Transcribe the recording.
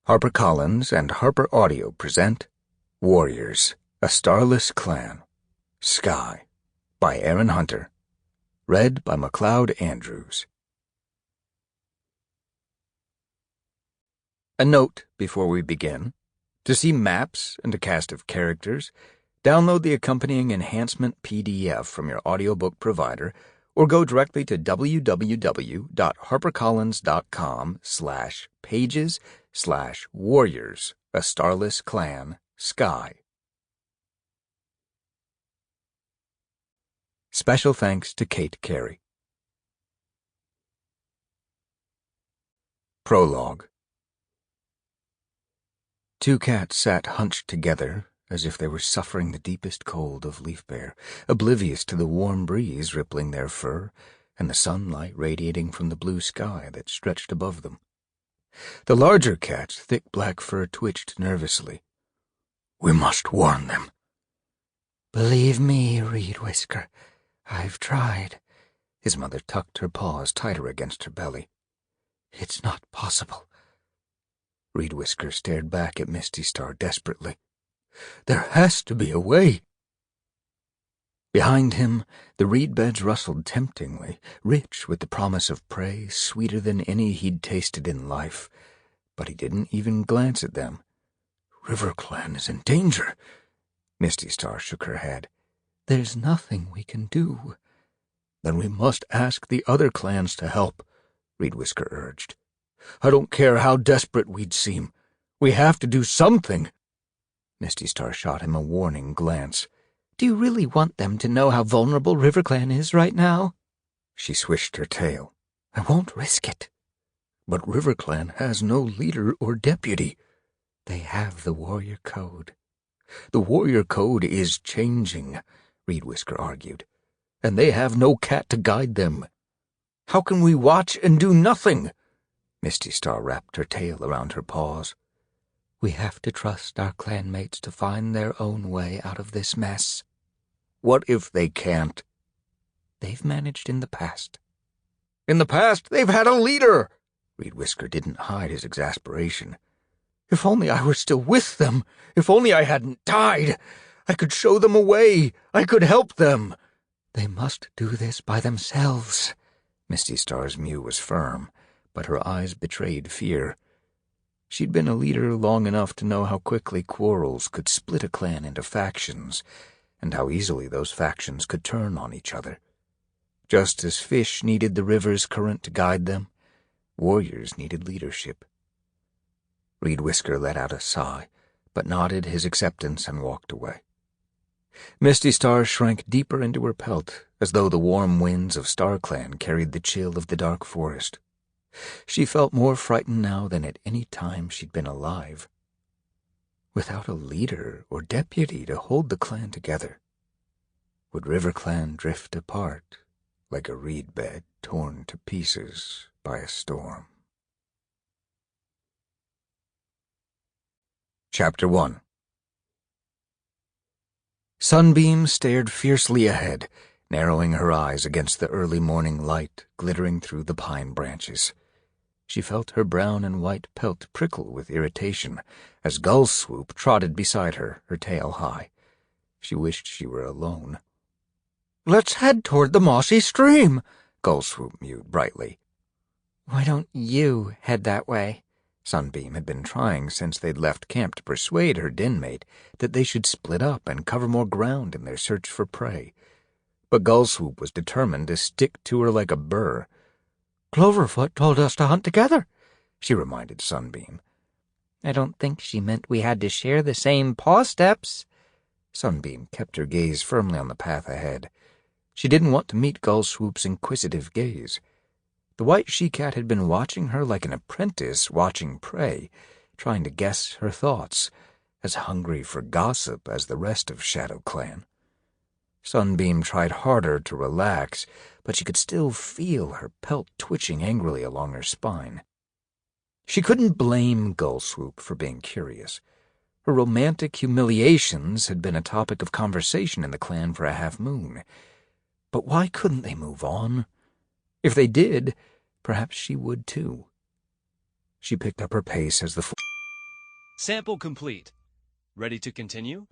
HarperCollins and Harper Audio present Warriors, A Starless Clan, Sky, by Aaron Hunter. Read by MacLeod Andrews. A note before we begin. To see maps and a cast of characters, download the accompanying enhancement PDF from your audiobook provider or go directly to www.harpercollins.com/pages/warriors, a starless clan, Sky. Special thanks to Kate Carey. Prologue. Two cats sat hunched together, as if they were suffering the deepest cold of Leaf-Bear, oblivious to the warm breeze rippling their fur and the sunlight radiating from the blue sky that stretched above them. The larger cat's thick black fur twitched nervously. "We must warn them." "Believe me, Reed Whisker, I've tried." His mother tucked her paws tighter against her belly. "It's not possible." Reed Whisker stared back at Misty Star desperately. "There has to be a way." Behind him, the reed beds rustled temptingly, rich with the promise of prey sweeter than any he'd tasted in life, but he didn't even glance at them. "RiverClan is in danger." Misty Star shook her head. "There's nothing we can do." "Then we must ask the other clans to help," Reed Whisker urged. "I don't care how desperate we'd seem. We have to do something." Misty Star shot him a warning glance. "Do you really want them to know how vulnerable RiverClan is right now?" She swished her tail. "I won't risk it." "But RiverClan has no leader or deputy." "They have the Warrior Code." "The Warrior Code is changing," Reed Whisker argued, "and they have no cat to guide them. How can we watch and do nothing?" Misty Star wrapped her tail around her paws. "We have to trust our clanmates to find their own way out of this mess." "What if they can't?" "They've managed in the past." "In the past, they've had a leader!" Reed Whisker didn't hide his exasperation. "If only I were still with them! If only I hadn't died! I could show them a way! I could help them!" "They must do this by themselves." Misty Star's mew was firm, but her eyes betrayed fear. She'd been a leader long enough to know how quickly quarrels could split a clan into factions, and how easily those factions could turn on each other. Just as fish needed the river's current to guide them, warriors needed leadership. Reed Whisker let out a sigh, but nodded his acceptance and walked away. Misty Star shrank deeper into her pelt, as though the warm winds of StarClan carried the chill of the dark forest. She felt more frightened now than at any time she'd been alive. Without a leader or deputy to hold the clan together, would RiverClan drift apart like a reed bed torn to pieces by a storm? Chapter 1. Sunbeam stared fiercely ahead, narrowing her eyes against the early morning light glittering through the pine branches. She felt her brown and white pelt prickle with irritation as Gullswoop trotted beside her, her tail high. She wished she were alone. "Let's head toward the mossy stream," Gullswoop mewed brightly. "Why don't you head that way?" Sunbeam had been trying since they'd left camp to persuade her denmate that they should split up and cover more ground in their search for prey. But Gullswoop was determined to stick to her like a burr. "Cloverfoot told us to hunt together," she reminded Sunbeam. "I don't think she meant we had to share the same paw steps." Sunbeam kept her gaze firmly on the path ahead. She didn't want to meet Gullswoop's inquisitive gaze. The white she-cat had been watching her like an apprentice watching prey, trying to guess her thoughts, as hungry for gossip as the rest of ShadowClan. Sunbeam tried harder to relax, but she could still feel her pelt twitching angrily along her spine. She couldn't blame Gullswoop for being curious. Her romantic humiliations had been a topic of conversation in the clan for a half-moon. But why couldn't they move on? If they did, perhaps she would too. She picked up her pace as the Sample complete. Ready to continue?